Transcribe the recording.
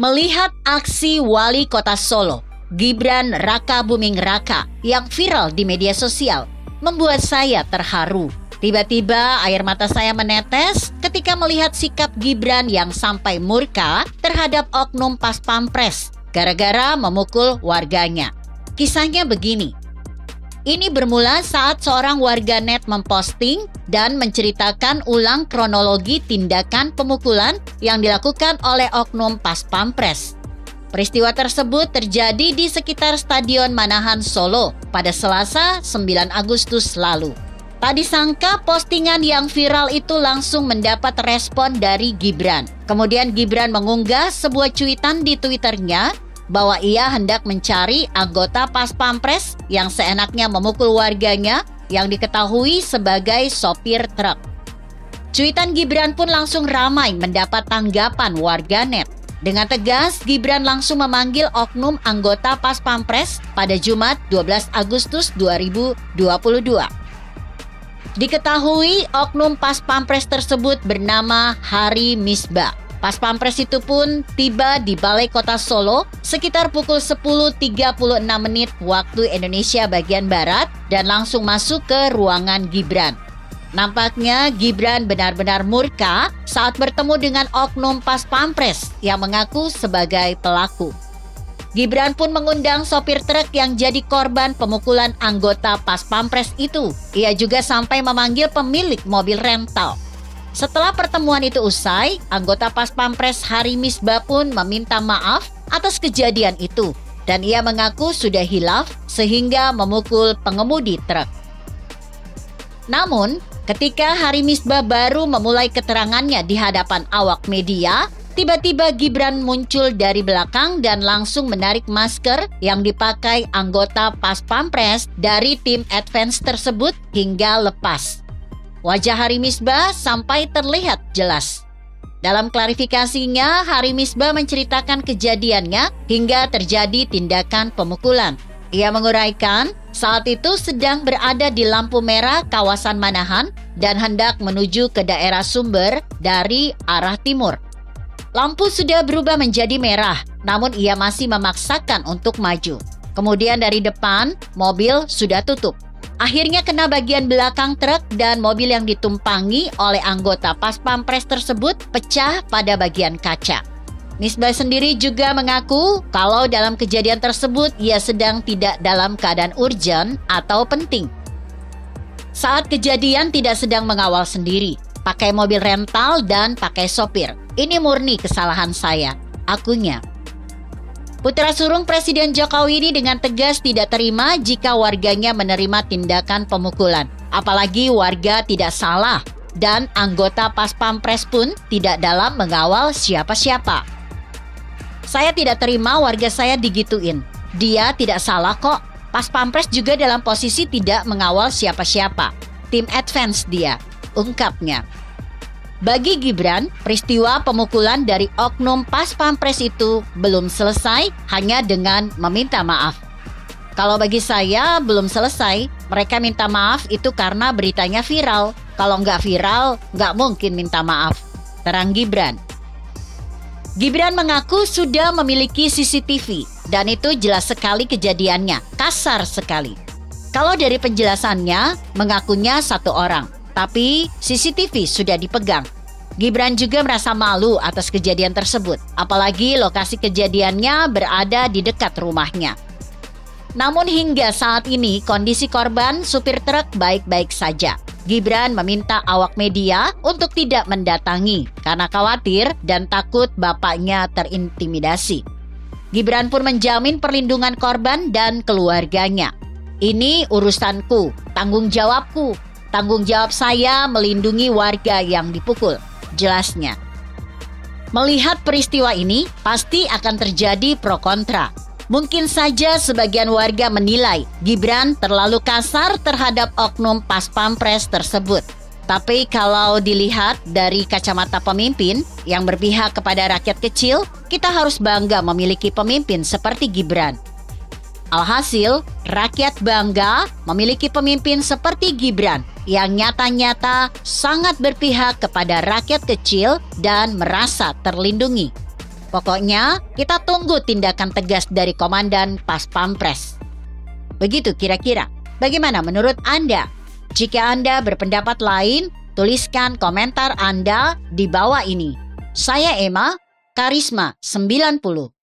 Melihat aksi Wali Kota Solo, Gibran Raka Buming Raka yang viral di media sosial, membuat saya terharu. Tiba-tiba air mata saya menetes ketika melihat sikap Gibran yang sampai murka terhadap oknum Pas Pampres gara-gara memukul warganya. Kisahnya begini. Ini bermula saat seorang warganet memposting dan menceritakan ulang kronologi tindakan pemukulan yang dilakukan oleh oknum Pas Pampres. Peristiwa tersebut terjadi di sekitar Stadion Manahan Solo pada Selasa 9 Agustus lalu. Tak disangka postingan yang viral itu langsung mendapat respon dari Gibran. Kemudian Gibran mengunggah sebuah cuitan di Twitternya bahwa ia hendak mencari anggota Pas Pampres yang seenaknya memukul warganya yang diketahui sebagai sopir truk. Cuitan Gibran pun langsung ramai mendapat tanggapan warganet. Dengan tegas, Gibran langsung memanggil oknum anggota Pas Pampres pada Jumat 12 Agustus 2022. Diketahui oknum Pas Pampres tersebut bernama Hari Misbah. Pas Pampres itu pun tiba di Balai Kota Solo sekitar pukul 10.36 waktu Indonesia bagian Barat dan langsung masuk ke ruangan Gibran. Nampaknya Gibran benar-benar murka saat bertemu dengan oknum Pas Pampres yang mengaku sebagai pelaku. Gibran pun mengundang sopir truk yang jadi korban pemukulan anggota Pas Pampres itu. Ia juga sampai memanggil pemilik mobil rental. Setelah pertemuan itu usai, anggota Pas Pampres Hari Misbah pun meminta maaf atas kejadian itu dan ia mengaku sudah hilaf sehingga memukul pengemudi truk. Namun, ketika Hari Misbah baru memulai keterangannya di hadapan awak media, tiba-tiba Gibran muncul dari belakang dan langsung menarik masker yang dipakai anggota Pas Pampres dari tim advance tersebut hingga lepas. Wajah Hari Misbah sampai terlihat jelas. Dalam klarifikasinya, Hari Misbah menceritakan kejadiannya hingga terjadi tindakan pemukulan. Ia menguraikan saat itu sedang berada di lampu merah kawasan Manahan dan hendak menuju ke daerah Sumber dari arah timur. Lampu sudah berubah menjadi merah, namun ia masih memaksakan untuk maju. Kemudian dari depan, mobil sudah tutup. Akhirnya kena bagian belakang truk dan mobil yang ditumpangi oleh anggota Pas Pampres tersebut pecah pada bagian kaca. Misbah sendiri juga mengaku kalau dalam kejadian tersebut ia sedang tidak dalam keadaan urgent atau penting. Saat kejadian tidak sedang mengawal sendiri, pakai mobil rental dan pakai sopir. Ini murni kesalahan saya, akunya. Putra sulung Presiden Jokowi ini dengan tegas tidak terima jika warganya menerima tindakan pemukulan. Apalagi warga tidak salah dan anggota Pas Pampres pun tidak dalam mengawal siapa-siapa. Saya tidak terima warga saya digituin. Dia tidak salah kok. Pas Pampres juga dalam posisi tidak mengawal siapa-siapa. Tim advance dia, ungkapnya. Bagi Gibran, peristiwa pemukulan dari oknum Pas Pampres itu belum selesai hanya dengan meminta maaf. Kalau bagi saya belum selesai, mereka minta maaf itu karena beritanya viral. Kalau nggak viral, nggak mungkin minta maaf, terang Gibran. Gibran mengaku sudah memiliki CCTV dan itu jelas sekali kejadiannya, kasar sekali. Kalau dari penjelasannya, mengakunya satu orang. Tapi CCTV sudah dipegang. Gibran juga merasa malu atas kejadian tersebut, apalagi lokasi kejadiannya berada di dekat rumahnya. Namun hingga saat ini kondisi korban supir truk baik-baik saja. Gibran meminta awak media untuk tidak mendatangi karena khawatir dan takut bapaknya terintimidasi. Gibran pun menjamin perlindungan korban dan keluarganya. Ini urusanku, tanggung jawabku. Tanggung jawab saya melindungi warga yang dipukul, jelasnya. Melihat peristiwa ini, pasti akan terjadi pro kontra. Mungkin saja sebagian warga menilai Gibran terlalu kasar terhadap oknum Pas Pampres tersebut. Tapi kalau dilihat dari kacamata pemimpin yang berpihak kepada rakyat kecil, kita harus bangga memiliki pemimpin seperti Gibran. Alhasil, rakyat bangga memiliki pemimpin seperti Gibran yang nyata-nyata sangat berpihak kepada rakyat kecil dan merasa terlindungi. Pokoknya kita tunggu tindakan tegas dari Komandan Pas Pampres. Begitu kira-kira. Bagaimana menurut Anda? Jika Anda berpendapat lain, tuliskan komentar Anda di bawah ini. Saya Emma, Karisma 90.